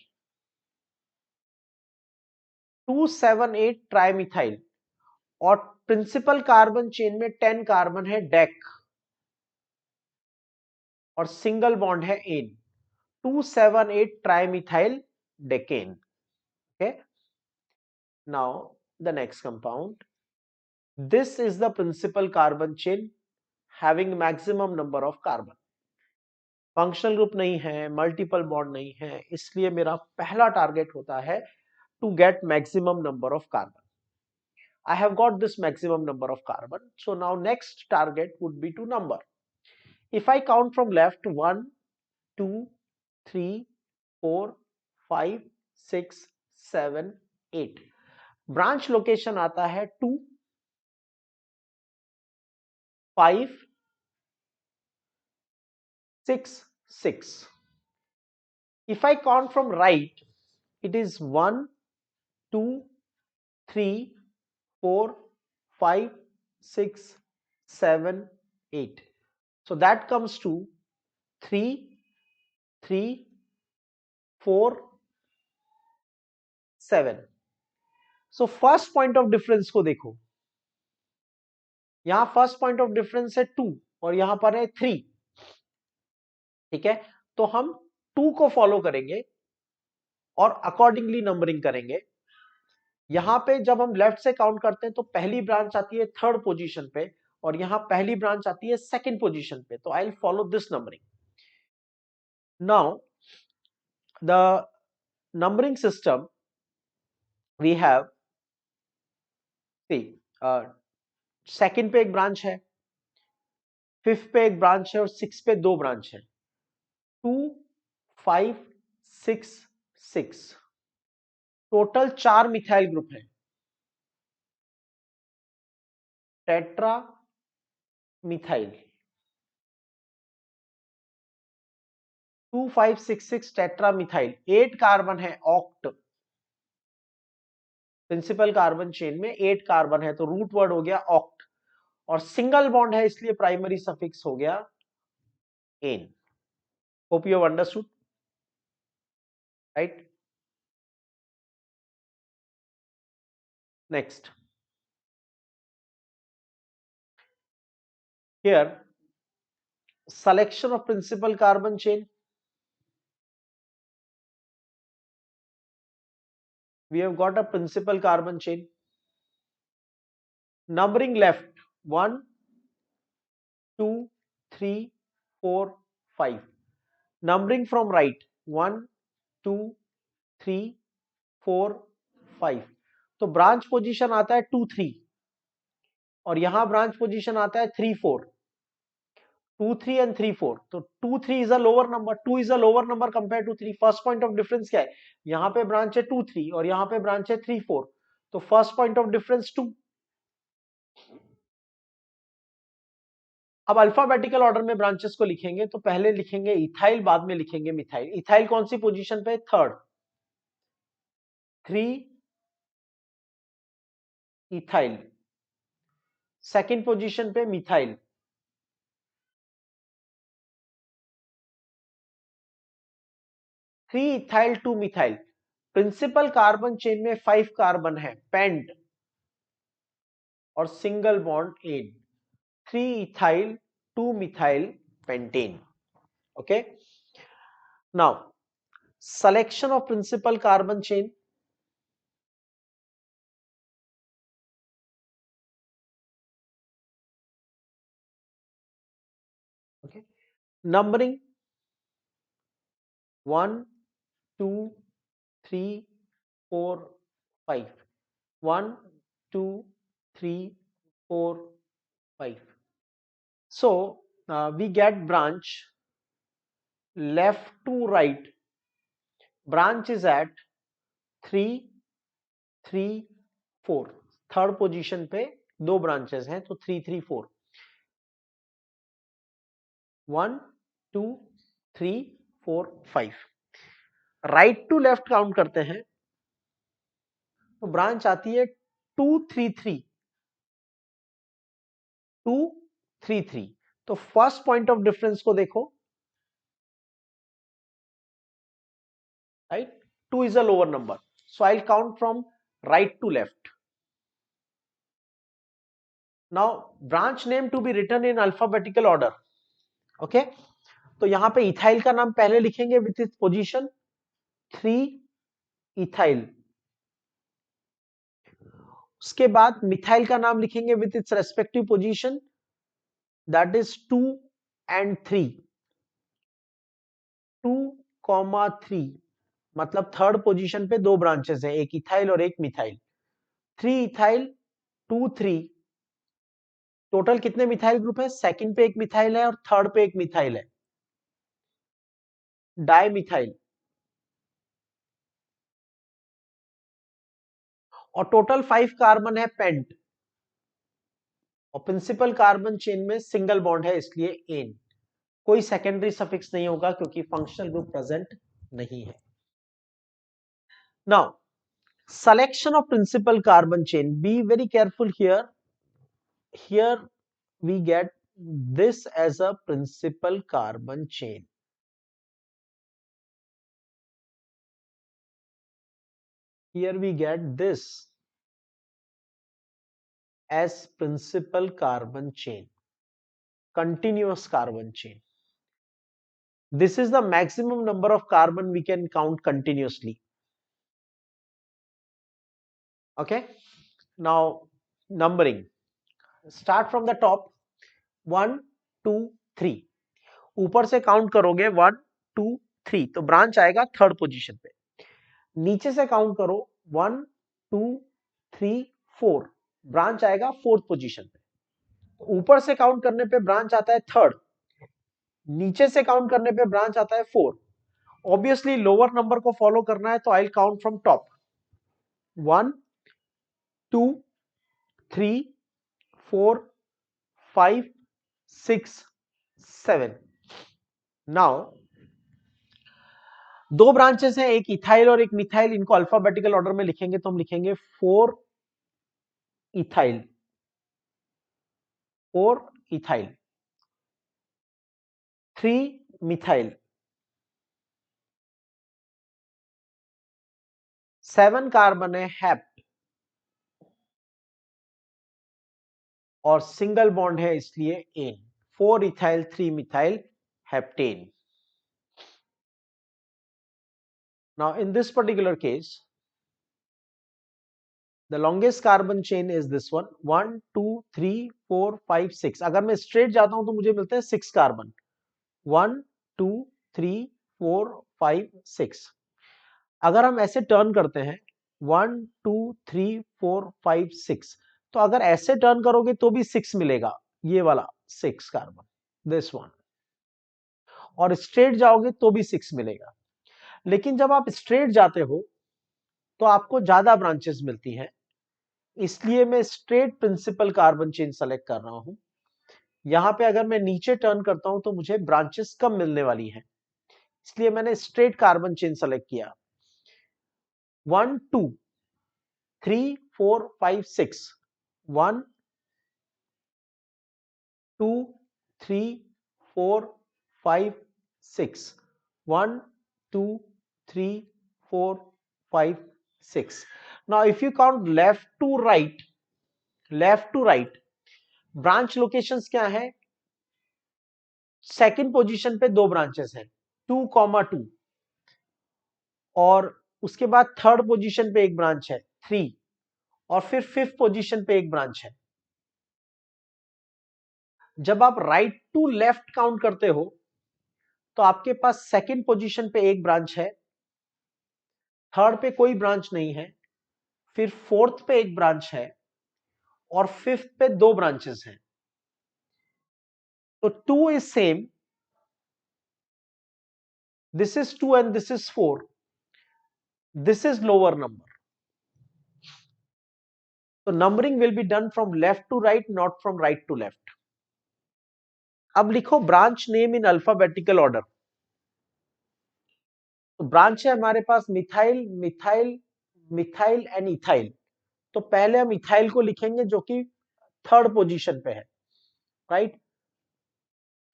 278 ट्राइमिथाइल और प्रिंसिपल कार्बन चेन में 10 कार्बन है डेक और सिंगल बॉन्ड है ane, 278 trimethyl decane. Okay, now the next compound, this is the principal carbon chain having maximum number of carbon. Functional group नहीं है, मल्टीपल बॉन्ड नहीं है, इसलिए मेरा पहला टारगेट होता है to get maximum number of carbon. I have got this maximum number of carbon. So now next target would be to number. If I count from left 1, 2, 3, 4, 5, 6, 7, 8. Branch location आता है 2, 5, 6, 6. If I count from right, it is 1, 2, 3, 4, 5, 6, 7, 8. So that comes to 3, 3, 4, 7. So first point of difference को देखो, यहां first point of difference है 2 और यहां पर है 3। ठीक है, तो हम 2 को फॉलो करेंगे और अकॉर्डिंगली नंबरिंग करेंगे। यहां पे जब हम लेफ्ट से काउंट करते हैं तो पहली ब्रांच आती है थर्ड पोजीशन पे और यहां पहली ब्रांच आती है सेकंड पोजीशन पे, तो I will follow this numbering. Now the numbering system we have, see, second पे एक ब्रांच है, फिफ्थ पे एक ब्रांच है और सिक्स पे दो ब्रांच है. 2, 5, 6, 6 टोटल 4 मिथाइल ग्रुप है. Tetra methyl, 2, 5, 6, 6 tetra methyl. 8 carbon है, ऑक्ट. प्रिंसिपल कार्बन चेन में 8 कार्बन है तो रूट वर्ड हो गया ऑक्ट. और सिंगल बॉन्ड है इसलिए प्राइमरी सफिक्स हो गया ane. Hope you have understood, right? Next, here selection of principal carbon chain. We have got a principal carbon chain. Numbering left, 1, 2, 3, 4, 5. Numbering from right, 1, 2, 3, 4, 5. तो branch position आता है 2, 3 और यहां branch position आता है 3, 4. 2, 3 and 3, 4. तो 2, 3 is a lower number. 2 is a lower number compared to 3. First point of difference क्या है? यहां पे ब्रांच है 2, 3 और यहां पे ब्रांच है 3, 4. तो फर्स्ट पॉइंट ऑफ डिफरेंस 2. अब अल्फाबेटिकल ऑर्डर में ब्रांचेस को लिखेंगे तो पहले लिखेंगे इथाइल, बाद में लिखेंगे मिथाइल. इथाइल कौन सी पोजीशन पे? थर्ड. 3 इथाइल. सेकंड पोजीशन पे methyl. 3 ethyl 2 methyl. Principal carbon chain में 5 कार्बन है, पेंट और single bond ane. 3 ethyl 2 methyl pentane. Okay, now selection of principal carbon chain. Okay, numbering 1, 2, 3, 4, 5. 1, 2, 3, 4, 5. So we get branch left to right. Branch is at 3, 3, 4. Third position पे दो branches हैं तो 3, 3, 4. 1, 2, 3, 4, 5. Right to left count करते हैं तो branch आती है 2, 3, 3. 2, 3, 3. तो फर्स्ट पॉइंट ऑफ डिफरेंस को देखो, right? 2 is a lower number, so I'll count from right to left. Now branch name to be written in alphabetical order. Okay, तो यहां पे इथाइल का नाम पहले लिखेंगे विथ इट्स पोजीशन 3 इथाइल. उसके बाद मिथाइल का नाम लिखेंगे with its respective position, that is 2 and 3. 2, 3 मतलब थर्ड पोजीशन पे दो ब्रांचेस हैं, एक इथाइल और एक मिथाइल. 3 इथाइल 2, 3. टोटल कितने मिथाइल ग्रुप है? सेकंड पे एक मिथाइल है और थर्ड पे एक मिथाइल है, डाई मिथाइल. और टोटल 5 कार्बन है, पेंट. और प्रिंसिपल कार्बन चेन में सिंगल बॉन्ड है इसलिए एन. कोई सेकेंडरी सफिक्स नहीं होगा क्योंकि फंक्शनल ग्रुप प्रेजेंट नहीं है. Now selection of principal carbon chain, be very careful here. Here we get this as a principal carbon chain. Here we get this as principal carbon chain, continuous carbon chain. This is the maximum number of carbon we can count continuously. Okay, now numbering. Start from the top. 1 2 3, ऊपर से count करोगे 1 2 3 तो branch आएगा third position पे। नीचे से count करो 1 2 3 4, branch आएगा फोर्थ पोजीशन पे। ऊपर से काउंट करने पे ब्रांच आता है थर्ड, नीचे से काउंट करने पे ब्रांच आता है फोर्थ। ऑब्वियसली लोअर नंबर को फॉलो करना है तो I will count from top. 1 2 3 4 5 6 7। Now दो ब्रांचेस हैं, एक इथाइल और एक मिथाइल, इनको अल्फाबेटिकल ऑर्डर में लिखेंगे तो हम लिखेंगे 4 इथाइल, 4 इथाइल, 3 मिथाइल, 7 कार्बन है हेप्ट और सिंगल बॉन्ड है इसलिए ane. 4 ethyl 3 methyl heptane. Now in this particular case the longest carbon chain is this one, 1 2 3 4 5 6। अगर मैं स्ट्रेट जाता हूं तो मुझे मिलते हैं 6 कार्बन, 1 2 3 4 5 6। अगर हम ऐसे टर्न करते हैं 1 2 3 4 5 6, तो अगर ऐसे टर्न करोगे तो भी 6 मिलेगा, ये वाला 6 कार्बन, दिस वन। और स्ट्रेट जाओगे तो भी 6 मिलेगा। लेकिन जब आप स्ट्रेट जाते हो तो आपको ज्यादा ब्रांचेस मिलती हैं, इसलिए मैं straight principal carbon chain select कर रहा हूं। यहां पे अगर मैं नीचे टर्न करता हूं तो मुझे ब्रांचेस कम मिलने वाली हैं, इसलिए मैंने स्ट्रेट कार्बन चेन सेलेक्ट किया। 1 2 3 4 5 6, 1 2 3 4 5 6, 1 2 3 4 5 6। now if you count left to right branch locations क्या है? सेकंड पोजीशन पे दो ब्रांचेस हैं 2,2, और उसके बाद थर्ड पोजीशन पे एक ब्रांच है 3, और फिर फिफ्थ पोजीशन पे एक ब्रांच है। जब आप राइट टू लेफ्ट काउंट करते हो तो आपके पास सेकंड पोजीशन पे एक ब्रांच है, थर्ड पे कोई ब्रांच नहीं है, फिर फोर्थ पे एक ब्रांच है, और फिफ्थ पे दो ब्रांचेस हैं। तो 2 is same, this is 2 and this is 4, this is lower number. तो numbering will be done from left to right, not from right to left. अब लिखो branch name in alphabetical order. तो branch है हमारे पास methyl methyl methyl and ethyl. तो पहले हम इथाइल को लिखेंगे जो कि थर्ड पोजीशन पे है, राइट।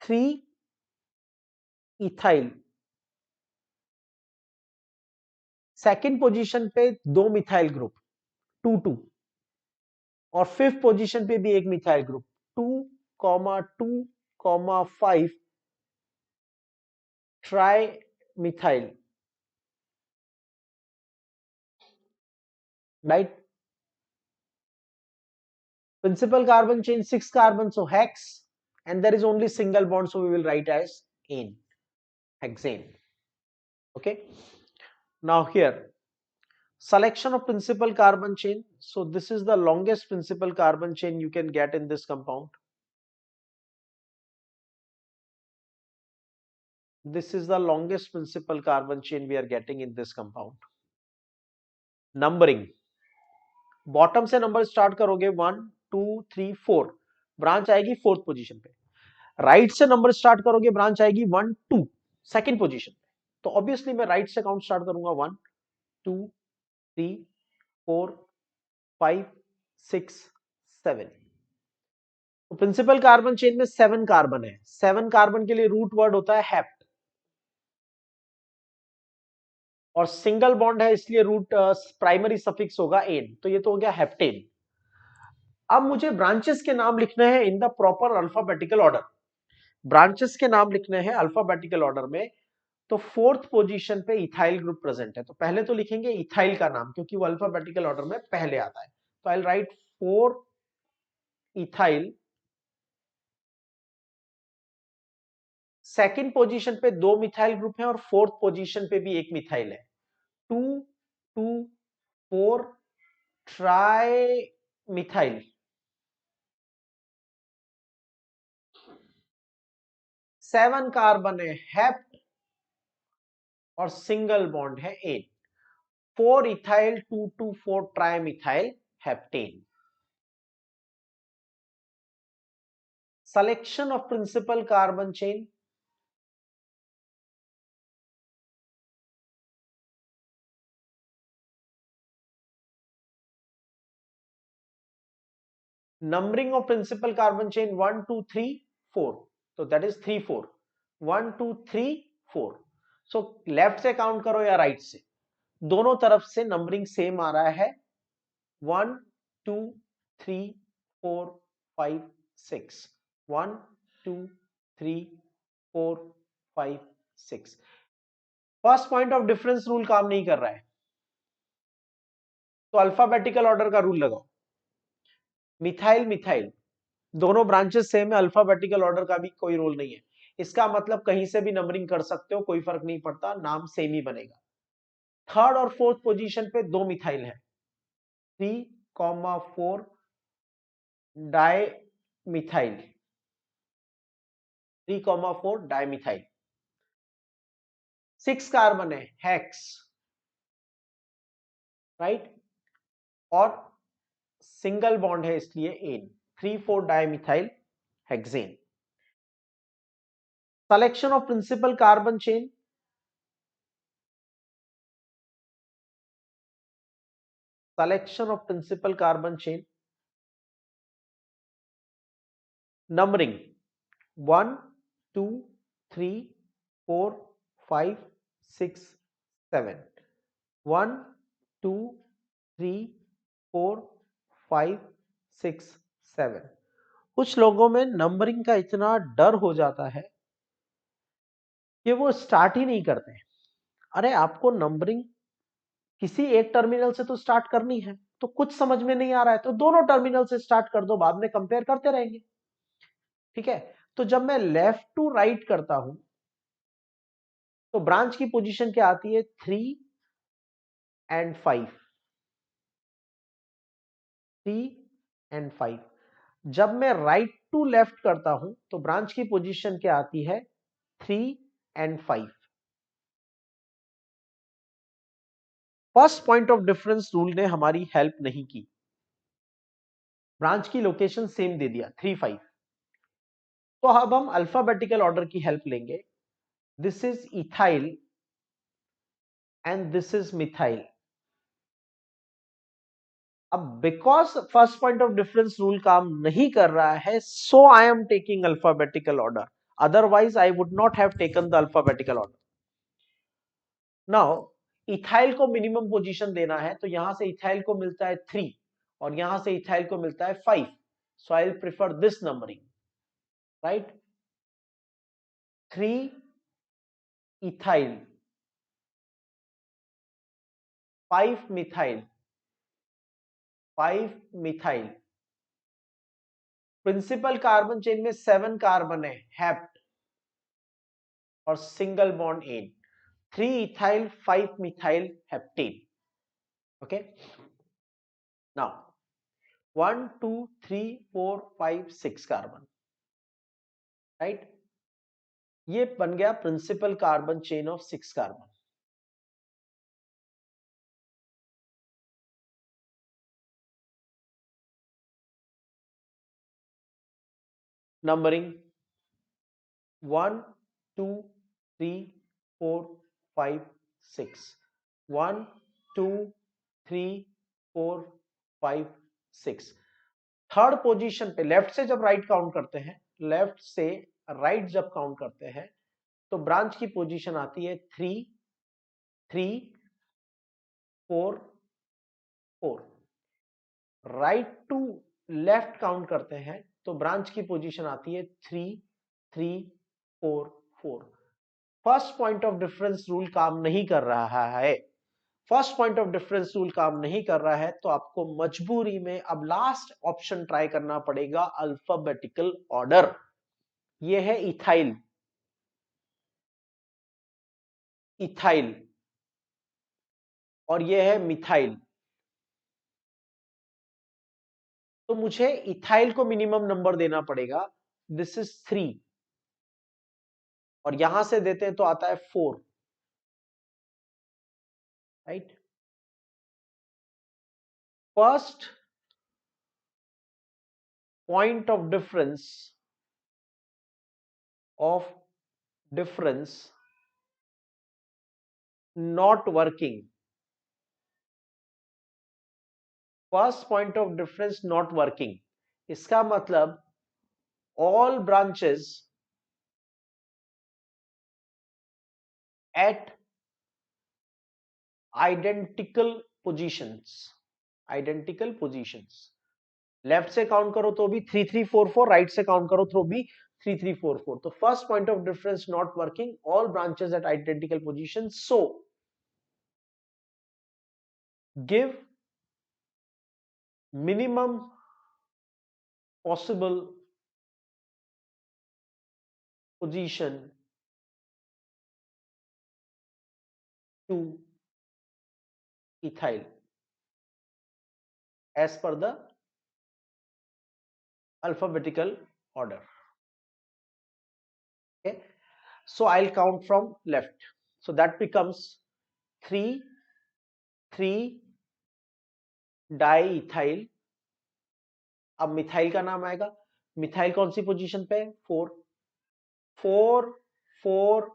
3 इथाइल, सेकंड पोजीशन पे दो मिथाइल ग्रुप 2 2, और फिफ्थ पोजीशन पे भी एक methyl group 2,2,5 tri methyl, right. Principal carbon chain 6 carbon, so hex, and there is only single bond, so we will write as ane, hexane. Okay. Now here, selection of principal carbon chain. So this is the longest principal carbon chain you can get in this compound. This is the longest principal carbon chain we are getting in this compound. Numbering. Bottom से number start करोगे 1 2 3 4, branch आएगी fourth position पे। Right से number start करोगे, branch आएगी 1 2, second position पे। तो obviously मैं राइट से काउंट स्टार्ट करूंगा 1 2 3 4 5 6 7। तो प्रिंसिपल कार्बन चेन में 7 कार्बन है। 7 कार्बन के लिए रूट वर्ड होता है हेप्ट, और सिंगल बॉन्ड है इसलिए रूट प्राइमरी सफिक्स होगा एन, तो ये तो हो गया हेप्टेन। अब मुझे ब्रांचेस के नाम लिखने हैं in the proper alphabetical order. Branches के नाम लिखने हैं अल्फाबेटिकल ऑर्डर में। तो फोर्थ पोजीशन पे इथाइल ग्रुप प्रेजेंट है, तो पहले तो लिखेंगे इथाइल का नाम क्योंकि वो अल्फाबेटिकल ऑर्डर में पहले आता है, तो आई राइट 4 इथाइल। सेकंड पोजीशन पे 2 मिथाइल ग्रुप है और फोर्थ पोजीशन पे भी एक मिथाइल है, 2 2 4 ट्राई मिथाइल। 7 कार्बन है हेप्ट और सिंगल बॉन्ड है 8, 4 ethyl 2 tri methyl heptane. Selection of principal carbon chain. Numbering of principal carbon chain 1 2 3 4, so that is 3 4, 1 2 3 4. So left से काउंट करो या राइट से, दोनों तरफ से नंबरिंग सेम आ रहा है, 1 2 3 4 5 6, 1 2 3 4 5 6. First point of difference rule काम नहीं कर रहा है, तो अल्फाबेटिकल ऑर्डर का रूल लगाओ। मिथाइल मिथाइल दोनों ब्रांचेस सेम है, अल्फाबेटिकल ऑर्डर का भी कोई रोल नहीं है, इसका मतलब कहीं से भी नंबरिंग कर सकते हो, कोई फर्क नहीं पड़ता, नाम सेम ही बनेगा। थर्ड और फोर्थ पोजीशन पे 2 मिथाइल है, 3,4 dimethyl, 3,4 di methyl. 6 carbon है हेक्स, राइट, और सिंगल बॉन्ड है इसलिए ane, 3,4 di methyl hexane. Selection of principal carbon chain. Selection of principal carbon chain. Numbering 1 2 3 4 5 6 7, 1 2 3 4 5 6 7। कुछ लोगों में नंबरिंग का इतना डर हो जाता है कि वो स्टार्ट ही नहीं करते। अरे आपको नंबरिंग किसी एक टर्मिनल से तो स्टार्ट करनी है, तो कुछ समझ में नहीं आ रहा है तो दोनों टर्मिनल से स्टार्ट कर दो, बाद में कंपेयर करते रहेंगे, ठीक है। तो जब मैं लेफ्ट टू राइट करता हूं तो ब्रांच की पोजीशन क्या आती है, 3 एंड 5, 3 एंड 5। जब मैं राइट टू लेफ्ट करता हूं तो ब्रांच की पोजीशन क्या आती है, 3 and 5। First point of difference rule ने हमारी हेल्प नहीं की, ब्रांच की लोकेशन सेम दे दिया 3 5। तो अब हम अल्फाबेटिकल ऑर्डर की हेल्प लेंगे, this is ethyl and this is methyl. अब because first point of difference rule काम नहीं कर रहा है, so I am taking alphabetical order, otherwise I would not have taken the alphabetical order. Now ethyl को minimum position देना है, तो यहां से इथाइल को मिलता है 3 और यहां से इथाइल को मिलता है 5, so I will prefer this numbering, right. 3 ethyl, 5 methyl, 5 methyl. Principal carbon chain में 7 कार्बन है हेप्ट और single bond ane, 3 ethyl 5 methyl heptane, okay। Now 1 2 3 4 5 6 carbon, right, ये बन गया principal carbon chain of 6 carbon. Numbering 1 2 3 4 5 6, 1 2 3 4 5 6। Third position पे left से जब right count करते हैं, लेफ्ट से राइट जब काउंट करते हैं तो ब्रांच की पोजीशन आती है 3 3 4 4। राइट टू लेफ्ट काउंट करते हैं तो ब्रांच की पोजीशन आती है 3 3 4 4। First point of difference rule काम नहीं कर रहा है, first point of difference rule काम नहीं कर रहा है, तो आपको मजबूरी में अब लास्ट ऑप्शन ट्राई करना पड़ेगा, अल्फाबेटिकल ऑर्डर। ये है इथाइल, इथाइल, और ये है मिथाइल। तो मुझे इथाइल को मिनिमम नंबर देना पड़ेगा, दिस इज 3, और यहां से देते हैं तो आता है 4, right. First point of difference not working, first point of difference not working, इसका मतलब all branches at identical positions, identical positions, left से काउंट करो तो भी 3 3 4 4, राइट से काउंट करो तो भी 3 3 4 4। तो first point of difference not working, all branches at identical position, so give minimum possible position to ethyl as per the alphabetical order. Okay, so I'll count from left, so that becomes 3 3 diethyl. अब methyl का नाम आएगा, methyl कौन सी position पे? 4 4 4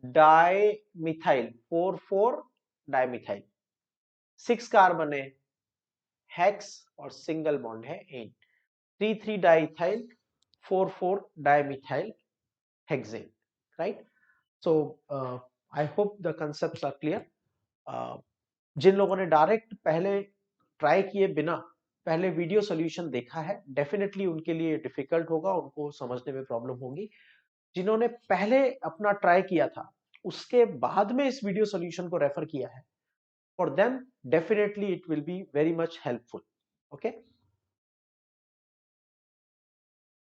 di methyl, 4 4 di methyl, 6 carbon है, hex और single bond है 8, 3 3 diethyl, 4 4 di methyl hexane, right. So I hope the concepts are clear. जिन लोगों ने डायरेक्ट पहले ट्राई किए बिना पहले वीडियो सॉल्यूशन देखा है, डेफिनेटली उनके लिए डिफिकल्ट होगा, उनको समझने में प्रॉब्लम होगी। जिन्होंने पहले अपना ट्राई किया था उसके बाद में इस वीडियो सॉल्यूशन को रेफर किया है, for them definitely it will be very much helpful. Okay.